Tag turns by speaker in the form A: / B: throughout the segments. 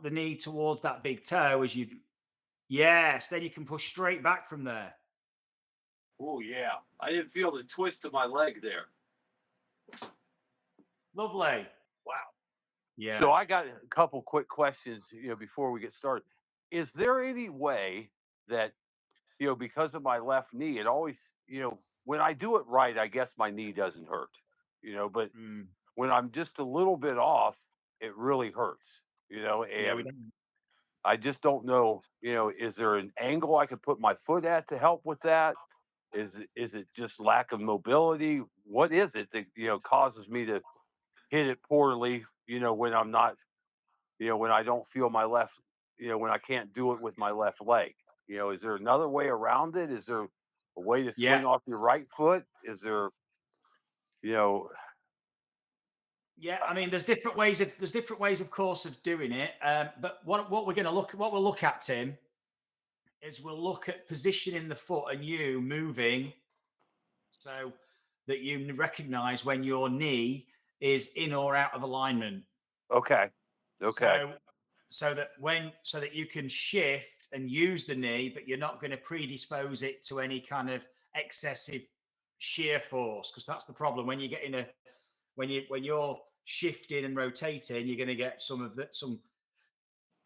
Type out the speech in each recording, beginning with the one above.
A: the knee towards that big toe as you, yes, then you can push straight back from there.
B: Oh yeah, I didn't feel the twist of my leg there.
A: Lovely.
B: Wow. So
A: Yeah.
B: I got a couple quick questions, before we get started. Is there any way that, because of my left knee, it always, when I do it right, I guess my knee doesn't hurt, but
A: Mm.
B: when I'm just a little bit off, it really hurts,
A: Yeah, we
B: and
A: don't.
B: I just don't know, is there an angle I could put my foot at to help with that? Is it just lack of mobility? What is it that, causes me to hit it poorly, when I'm not, when I don't feel my left, when I can't do it with my left leg? Is there another way around it? Is there a way to
A: Yeah.
B: swing off your right foot? Is there, you know,
A: Yeah,
B: uh,
A: I mean, there's different ways, of course, of doing it. But what we're going to what we'll look at, Tim, is we'll look at positioning the foot and you moving so that you recognize when your knee is in or out of alignment.
B: okay, okay,
A: So so that you can shift and use the knee, but you're not going to predispose it to any kind of excessive shear force, because that's the problem when you get in a when you're shifting and rotating, you're going to get some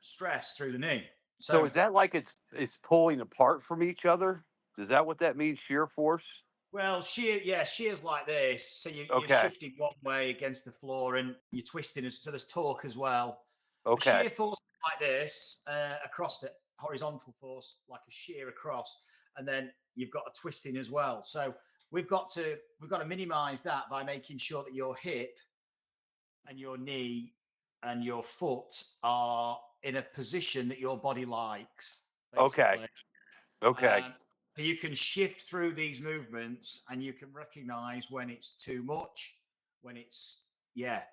A: stress through the knee.
B: so
A: So,
B: is that like it's pulling apart from each other? Is that what that means, shear force?
A: well, shear's like this. So you're
B: Okay,
A: shifting one way against the floor and you're twisting. So there's torque as well. A
B: okay,
A: shear force like this across it, horizontal force like a shear across, and then you've got a twisting as well. So we've got to minimize that by making sure that your hip and your knee and your foot are in a position that your body likes,
B: okay,
A: basically.
B: okay,
A: Um, so you can shift through these movements and you can recognize when it's too much, when it's, yeah,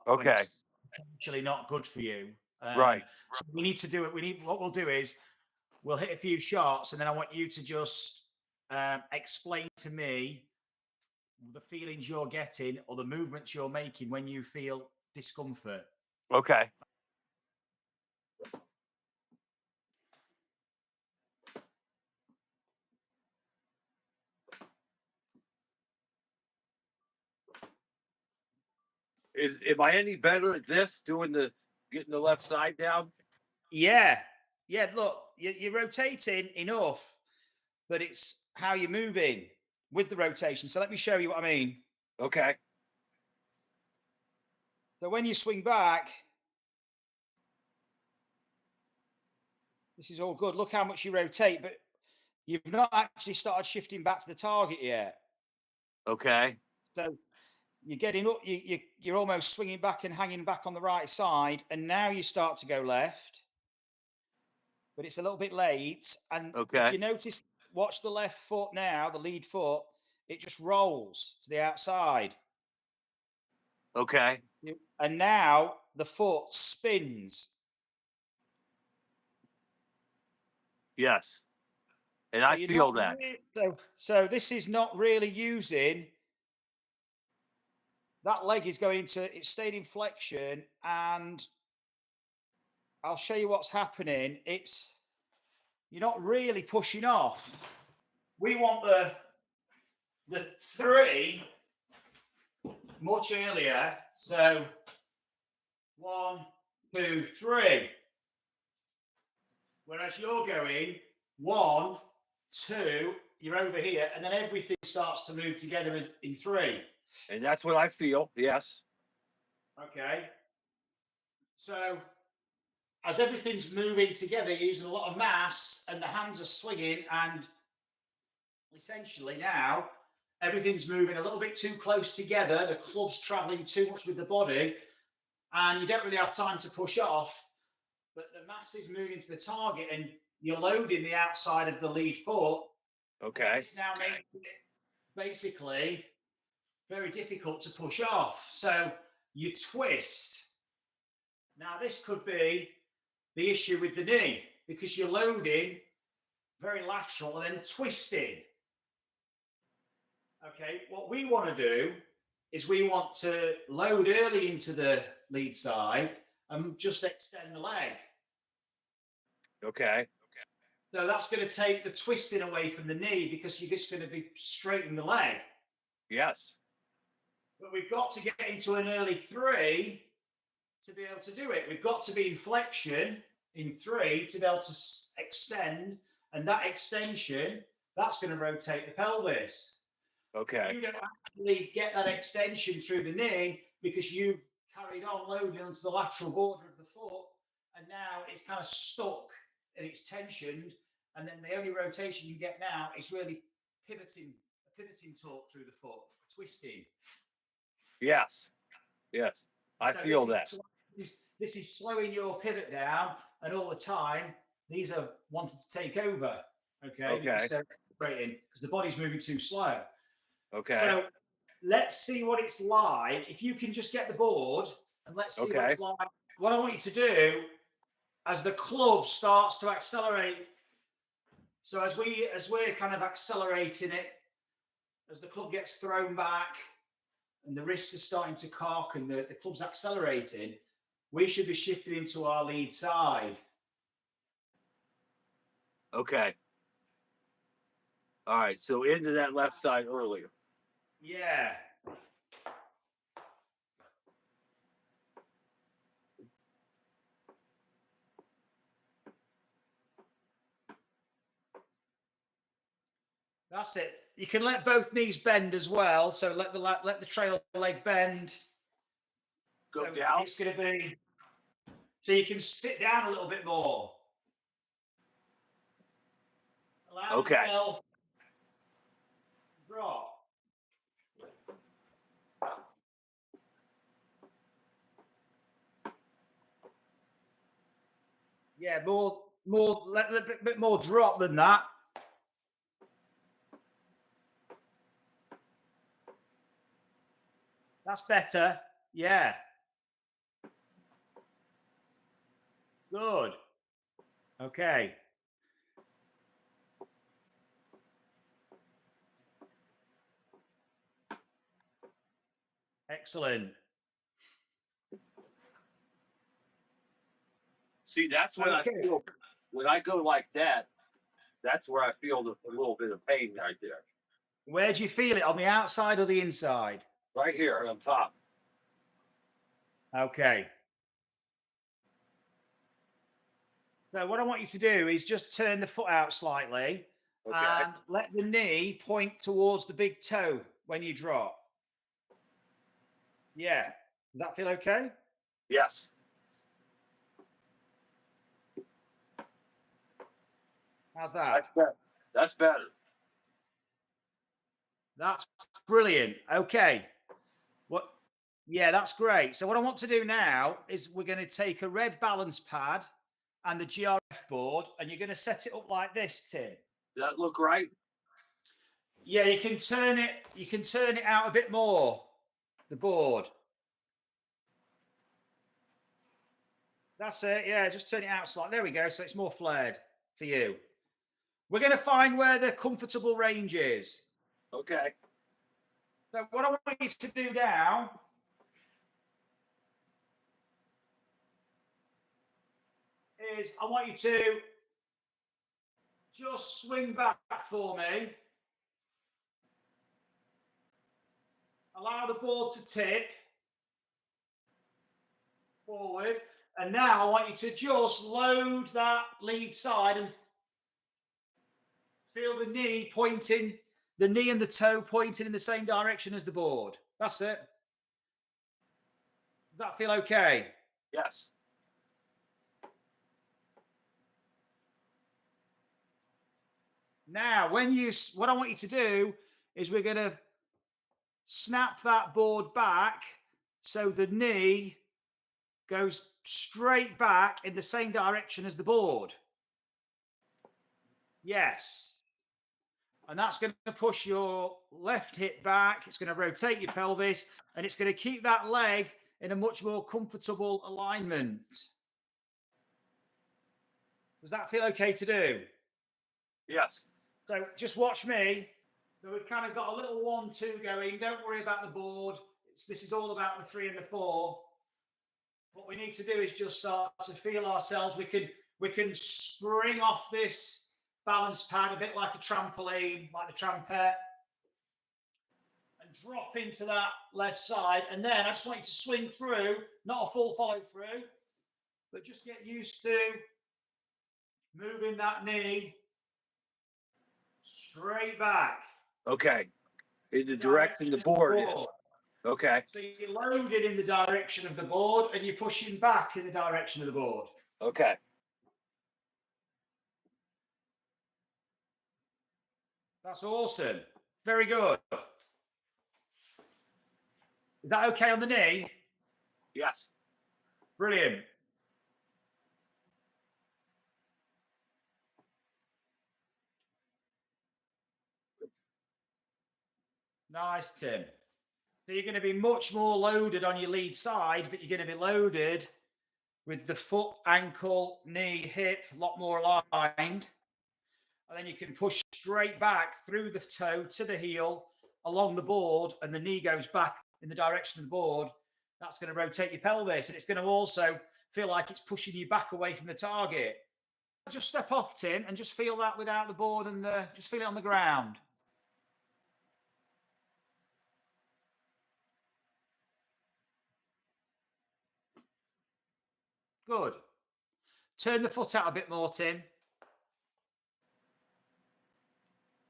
A: when
B: okay,
A: it's potentially not good for you.
B: right.
A: So we need to do it. What we'll do is we'll hit a few shots and then I want you to just explain to me the feelings you're getting or the movements you're making when you feel discomfort.
B: Okay. Am I any better at this doing the getting the left side down?
A: Yeah. Yeah. Look, you're rotating enough, but it's how you're moving with the rotation. So let me show you what I mean.
B: Okay.
A: So when you swing back, this is all good. Look how much you rotate, but you've not actually started shifting back to the target yet.
B: Okay.
A: So you're getting up, you're almost swinging back and hanging back on the right side. And now you start to go left, but it's a little bit late. And if
B: Okay.
A: you notice, watch the left foot now, the lead foot, it just rolls to the outside.
B: Okay.
A: And now the foot spins.
B: Yes. And
A: So
B: I
A: you're
B: feel
A: not
B: that.
A: so this is not really using that leg is going into it stayed in flexion, and I'll show you what's happening. It's you're not really pushing off. We want the three much earlier. So 1, 2, 3. Whereas you're going 1, 2, you're over here, and then everything starts to move together in 3.
B: And that's what I feel. Yes.
A: Okay. So as everything's moving together, you're using a lot of mass, and the hands are swinging, and essentially now everything's moving a little bit too close together. The club's traveling too much with the body, and you don't really have time to push off. But the mass is moving to the target, and you're loading the outside of the lead foot. And
B: Okay.
A: this now makes it basically very difficult to push off. So you twist. Now, this could be the issue with the knee because you're loading very lateral and then twisting. Okay, what we want to do is we want to load early into the lead side and just extend the leg.
B: Okay.
A: So that's going to take the twisting away from the knee because you're just going to be straightening the leg.
B: Yes.
A: But we've got to get into an early 3 to be able to do it. We've got to be in flexion in 3 to be able to extend, and that extension, that's going to rotate the pelvis.
B: Okay.
A: You don't actually get that extension through the knee because you've carried on loading onto the lateral border of the foot, and now it's kind of stuck and it's tensioned, and then the only rotation you get now is really a pivoting torque through the foot, twisting.
B: Yes. Yes. I
A: So
B: feel that.
A: this is slowing your pivot down, and all the time these are wanting to take over. Okay. Because they're accelerating because the body's moving too slow.
B: Okay.
A: So let's see what it's like. If you can just get the board and let's see what it's like. What I want you to do as the club starts to accelerate. So as we're kind of accelerating it, as the club gets thrown back and the wrists are starting to cock and the club's accelerating, we should be shifting into our lead side.
B: Okay. All right. So into that left side earlier.
A: Yeah. That's it. You can let both knees bend as well. So let the trail leg bend.
B: Go
A: so
B: down.
A: It's going to be so you can sit down a little bit more. Allow yourself to drop. Yeah, let a bit more drop than that. That's better. Yeah. Good. Okay. Excellent.
B: See, that's when I feel when I go like that. That's where I feel a little bit of pain right there.
A: Where do you feel it? On the outside or the inside?
B: Right here on top.
A: Okay. So what I want you to do is just turn the foot out slightly and let the knee point towards the big toe when you drop. Yeah. Does that feel okay?
B: Yes.
A: How's that?
B: That's better. That's better.
A: That's brilliant. Okay. Yeah, that's great. So what I want to do now is we're going to take a red balance pad and the GRF board, and you're going to set it up like this, Tim.
B: Does that look right?
A: Yeah, you can turn it out a bit more, the board. That's it. Yeah, just turn it out slightly. There we go. So it's more flared for you. We're going to find where the comfortable range is.
B: Okay.
A: So what I want you to do now is I want you to just swing back for me. Allow the board to tip forward. And now I want you to just load that lead side and feel the knee pointing, the knee and the toe pointing in the same direction as the board. That's it. Does that feel okay?
B: Yes.
A: Now, what I want you to do is we're going to snap that board back so the knee goes straight back in the same direction as the board. Yes. And that's going to push your left hip back. It's going to rotate your pelvis, and it's going to keep that leg in a much more comfortable alignment. Does that feel okay to do?
B: Yes.
A: So just watch me. So we've kind of got a little 1-2 going. Don't worry about the board. This is all about the 3 and the 4. What we need to do is just start to feel ourselves. We can spring off this balance pad a bit like a trampoline, like the trampette, and drop into that left side. And then I just want you to swing through, not a full follow through, but just get used to moving that knee straight back.
B: Okay. In the direction
A: Direction
B: the
A: of
B: board
A: the
B: is.
A: board.
B: Okay.
A: So you're loaded in the direction of the board and you're pushing back in the direction of the board.
B: Okay.
A: That's awesome. Very good. Is that okay on the knee?
B: Yes.
A: Brilliant. Nice, Tim. So you're going to be much more loaded on your lead side, but you're going to be loaded with the foot, ankle, knee, hip, a lot more aligned. And then you can push straight back through the toe to the heel along the board, and the knee goes back in the direction of the board. That's going to rotate your pelvis, and it's going to also feel like it's pushing you back away from the target. Just step off, Tim, and just feel that without the board, and just feel it on the ground. Good. Turn the foot out a bit more, Tim.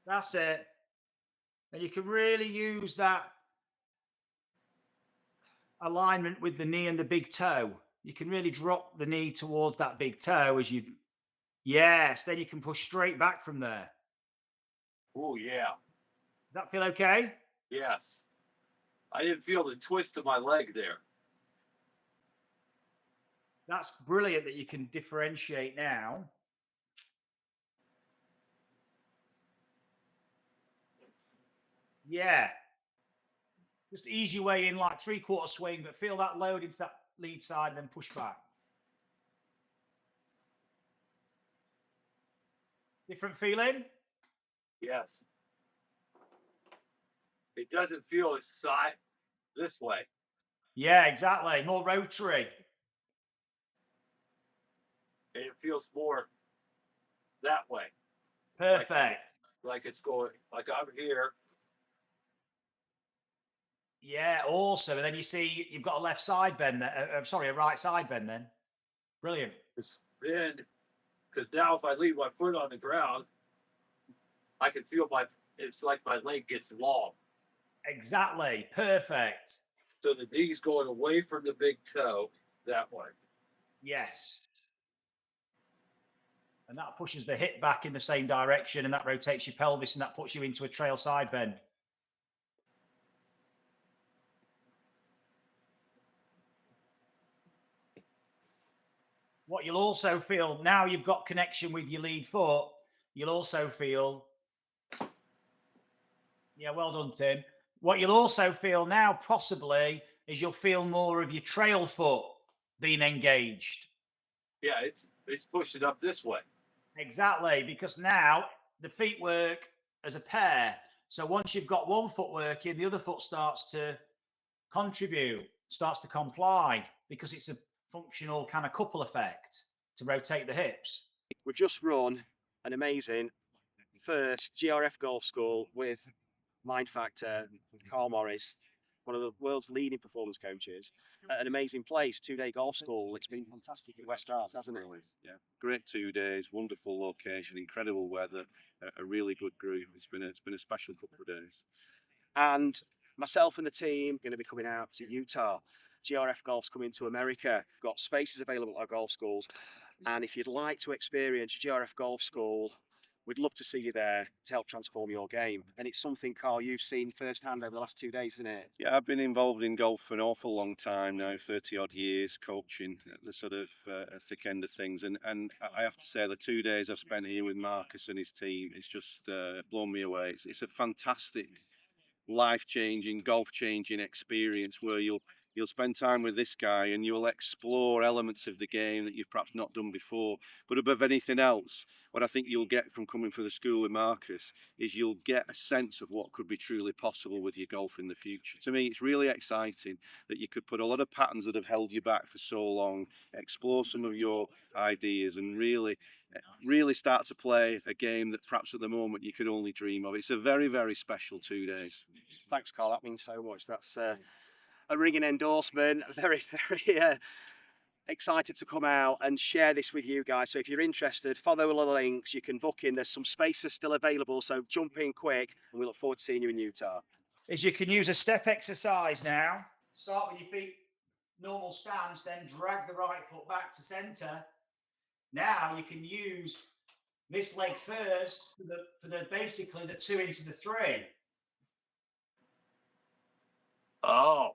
A: That's it. And you can really use that alignment with the knee and the big toe. You can really drop the knee towards that big toe as you, yes, then you can push straight back from there.
B: Oh, yeah.
A: That feel okay?
B: Yes. I didn't feel the twist of my leg there.
A: That's brilliant that you can differentiate now. Yeah. Just ease your way in like 3/4 swing, but feel that load into that lead side and then push back. Different feeling?
B: Yes. It doesn't feel as side this way.
A: Yeah, exactly. More rotary.
B: And it feels more that way.
A: Perfect.
B: Like it's going, like I'm here.
A: Yeah, awesome. And then you see you've got a left side bend there. Sorry, a right side bend then. Brilliant.
B: Then, because now if I leave my foot on the ground, I can feel it's like my leg gets long.
A: Exactly. Perfect.
B: So the knee's going away from the big toe that way.
A: Yes. And that pushes the hip back in the same direction, and that rotates your pelvis, and that puts you into a trail side bend. What you'll also feel now you've got connection with your lead foot, you'll also feel, yeah, well done, Tim. What you'll also feel now possibly is you'll feel more of your trail foot being engaged.
B: Yeah, it's pushing up this way.
A: Exactly, because now the feet work as a pair. So once you've got one foot working, the other foot starts to contribute, starts to comply, because it's a functional kind of couple effect to rotate the hips.
C: We've just run an amazing first GRF golf school with Mind Factor, Carl Morris, one of the world's leading performance coaches, at an amazing place, 2-day golf school. It's been fantastic at West Arts, hasn't it?
D: Yeah, great 2 days, wonderful location, incredible weather, a really good group. It's been a special couple of days.
C: And myself and the team going to be coming out to Utah. GRF Golf's coming to America. Got spaces available at our golf schools. And if you'd like to experience GRF Golf School, we'd love to see you there to help transform your game. And it's something, Carl, you've seen firsthand over the last 2 days, isn't it?
D: Yeah, I've been involved in golf for an awful long time now, 30 odd years, coaching at the sort of thick end of things. And I have to say, the 2 days I've spent here with Marcus and his team, it's just blown me away. It's a fantastic, life-changing, golf-changing experience where you'll You'll spend time with this guy and you'll explore elements of the game that you've perhaps not done before. But above anything else, what I think you'll get from coming for the school with Marcus is you'll get a sense of what could be truly possible with your golf in the future. To me, it's really exciting that you could put a lot of patterns that have held you back for so long, explore some of your ideas, and really start to play a game that perhaps at the moment you could only dream of. It's a very, very special 2 days.
C: Thanks, Carl. That means so much. That's a ringing endorsement. Very, very excited to come out and share this with you guys. So if you're interested, follow all the links. You can book in. There's some spaces still available, so jump in quick, and we look forward to seeing you in Utah.
A: Is you can use a step exercise now. Start with your feet normal stance, then drag the right foot back to center. Now you can use this leg first for the basically the 2 into the 3.
B: Oh,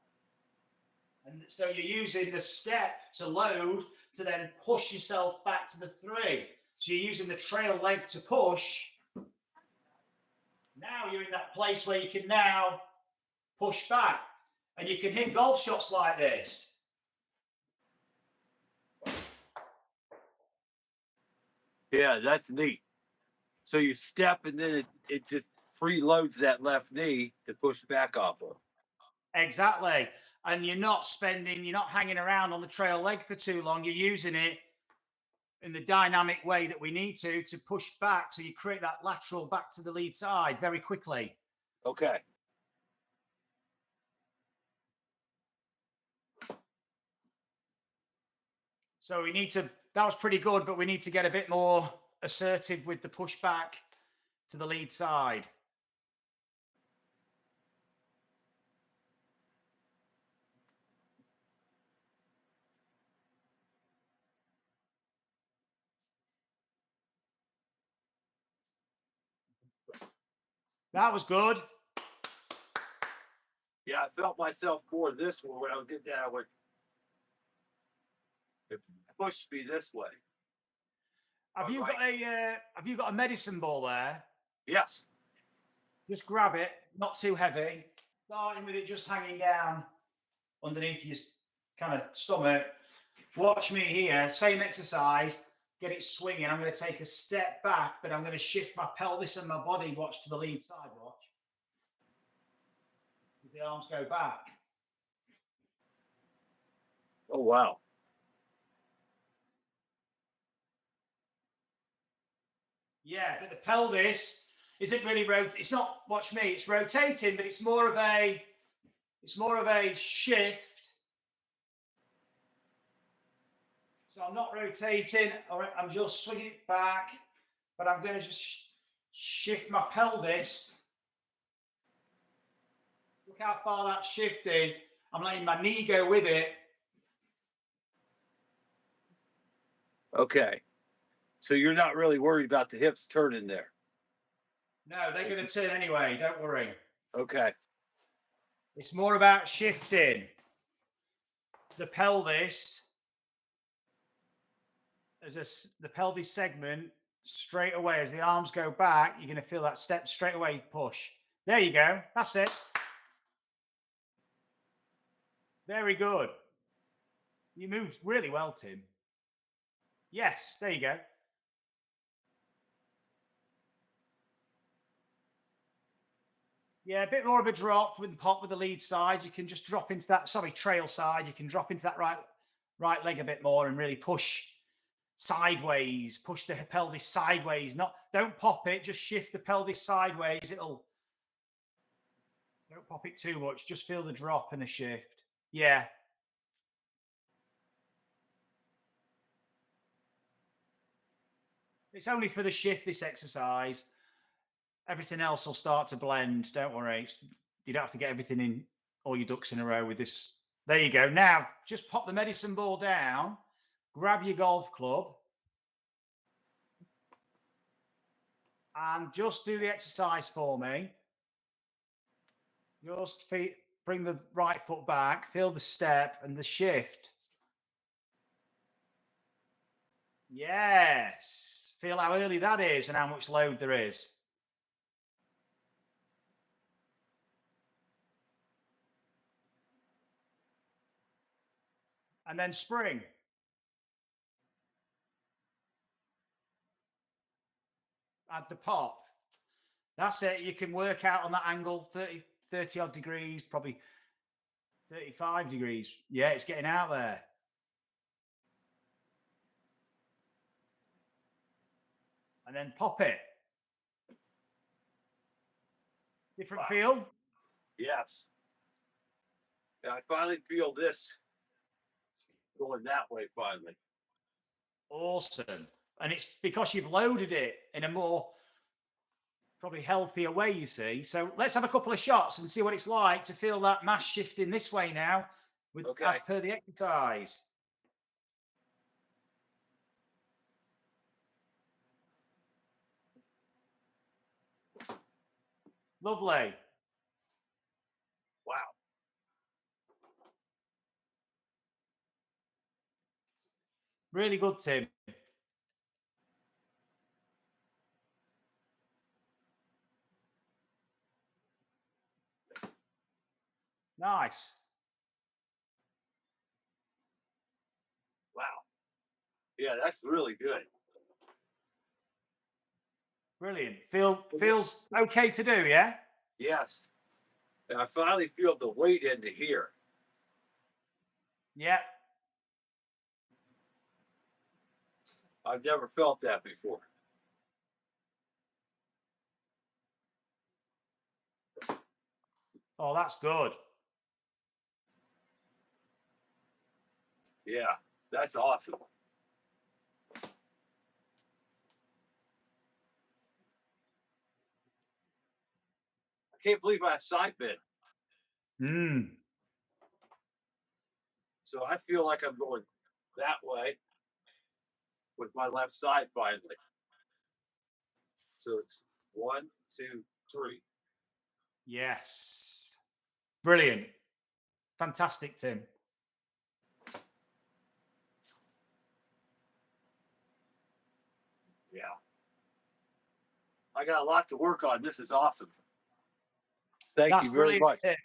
A: And so you're using the step to load to then push yourself back to the 3. So you're using the trail leg to push. Now you're in that place where you can now push back. And you can hit golf shots like this.
B: yeah, that's neat. So you step and then it just preloads that left knee to push back off of.
A: Exactly. And you're not hanging around on the trail leg for too long. You're using it in the dynamic way that we need to push back. So you create that lateral back to the lead side very quickly.
B: Okay.
A: So that was pretty good, but we need to get a bit more assertive with the push back to the lead side. That was good.
B: Yeah, I felt myself more this way when I did that. It pushed me this way.
A: Have you got a medicine ball there?
B: Yes.
A: Just grab it, not too heavy. Starting with it just hanging down underneath your kind of stomach. Watch me here, same exercise, get it swinging. I'm going to take a step back, but I'm going to shift my pelvis and my body, watch, to the lead side, watch. The arms go back.
B: Oh, wow.
A: Yeah, but the pelvis isn't really it's not, watch me, it's rotating, but it's more of a shift. So I'm not rotating, or I'm just swinging it back, but I'm going to just shift my pelvis. Look how far that's shifting. I'm letting my knee go with it.
B: Okay. So you're not really worried about the hips turning there?
A: No, they're going to turn anyway. Don't worry.
B: Okay.
A: It's more about shifting the pelvis the pelvis segment straight away. As the arms go back, you're going to feel that step straight away push. There you go. That's it. Very good. You moved really well, Tim. Yes, there you go. Yeah, a bit more of a drop with the pop with the lead side. You can just drop into that, trail side. You can drop into that right leg a bit more and really push sideways, push the pelvis sideways. Don't pop it, just shift the pelvis sideways. Don't pop it too much, just feel the drop and the shift. Yeah. It's only for the shift, this exercise. Everything else will start to blend. Don't worry. You don't have to get everything in, all your ducks in a row with this. There you go. Now, just pop the medicine ball down, grab your golf club, and just do the exercise for me. Just bring the right foot back, feel the step and the shift. Yes. Feel how early that is and how much load there is. and then spring. Add the pop. That's it. You can work out on that angle, 30 odd degrees, probably 35 degrees. Yeah, it's getting out there. And then pop it. Different feel?
B: Yes. And I finally feel this going that way finally.
A: Awesome. And it's because you've loaded it in a more probably healthier way, you see. So let's have a couple of shots and see what it's like to feel that mass shifting this way now with as per the exercise. Lovely.
B: Wow.
A: Really good, Tim. Nice.
B: Wow. Yeah, that's really good.
A: Brilliant. Feels okay to do, yeah?
B: Yes. And I finally feel the weight into here.
A: Yeah.
B: I've never felt that before.
A: Oh, that's good.
B: Yeah, that's awesome. I can't believe I have side bend. So I feel like I'm going that way with my left side finally. So it's 1, 2, 3.
A: Yes. Brilliant. Fantastic, Tim.
B: Yeah. I got a lot to work on. This is awesome. Thank
A: That's
B: you very
A: brilliant,
B: much.
A: Tim.